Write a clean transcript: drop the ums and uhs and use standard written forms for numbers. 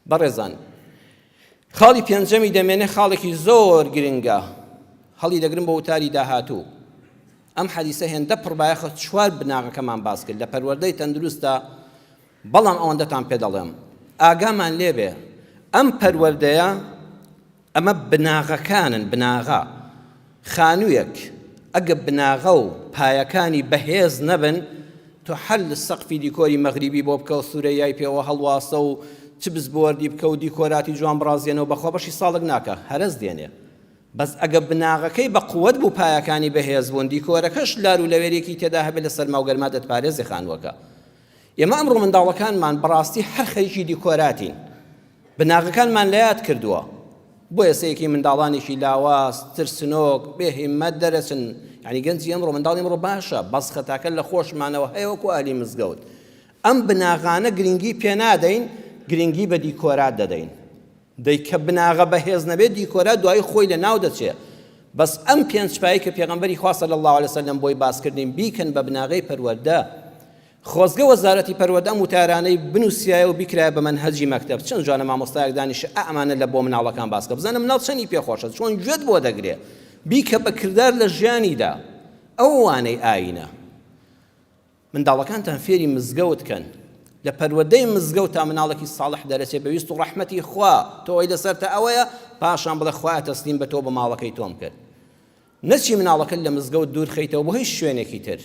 بەڕێزان خاڵی پێنجەمی دەمێنێ خاڵێکی زۆر گرنگە هەڵی دەگرم بە وتاری داهاتوو ئەم حەدیسە هێندە پڕبایەخە چوار بناغەکەمان باس کرد لە پەروەردەی تەندروستە بەڵام ئەوەندەتان پێ دەڵێم ئاگامان لێبێ ئەم پەروەردەیە ئەمە بناغەکانن بناغە خانوویەک ئەگە بناغە و پایەکانی بەهێز نەبن تۆ حەل سەقفی دیکۆری مەغریبی بۆ بکە و سوورەیای پێوە هەڵواسە و چ بزبۆردی بکە و دیکۆراتی جوان بڕازێنەوە بەخۆ بەشی ساڵک ناکە هەرەز دێنێ بەس ئەگە بناغەکەی بە قووەت بوو پایەکانی بەهێز بوون دیکۆرەکەش لار و لەوێرێکی تێدا هەبێت لە سەرما و گەرما دەتپارێزی خانووەکە ئێمە ئەمڕۆ منداڵەکانمان بەڕاستی هەر خەریکی دیکۆراتین بناغەکانمان لە یاد کردووە بۆ ئێسەیەکی منداڵانێکی لاواز ترسنۆک بێهیممەت دەرەچن یعنی گەنجی ئەمڕۆ منداڵی ئەمڕۆ باشە بەس خەتاکە لە خۆشمانەوە هەیە وەکو ئالی مزگەوت ئەم بناغانە گرنگی پێ نادەین گرنگی بە دیکۆرات دەدەین دەیکە بناغە بەهێز نەبێت دیکۆرات دوای خۆی لە ناو دەچێت بەس ئەم پێنج پایی کە پێغەمبەری خوا صلی الله علیه وسلم بۆی باسکردین بیکەن بە بناغەی پەروەردە خۆزگە وەزارەتی پەروەردە وتارانەی بنووسایە و بیکرایە بە مەنهەجی مەکتەب چەند جوانە مامۆستایەک دانیشە ئەمانە لە بۆ مناڵەکان باس کە بزانم مناڵ چەندی پێخۆشە چۆن گوێت بۆ دەگرێ بیکە بە کردار لە ژیانیدا ئەو وانەی ئاینە منداڵەکانتان فێری مزگەوت کەن لە پەروەردەی مزگەوت تا مناڵێکی ساڵح دەرەچێت بەویست و ڕەحمەتی خوا تۆی لەسەرتە ئەوەیە پاشان بڵێ خوایە تەسلیم بە تۆ بە ماڵەکەی تۆم کرد نەچی مناڵەکە لە مزگەوت دوور خەیتەوە بۆ هیچ شوێنێکی تر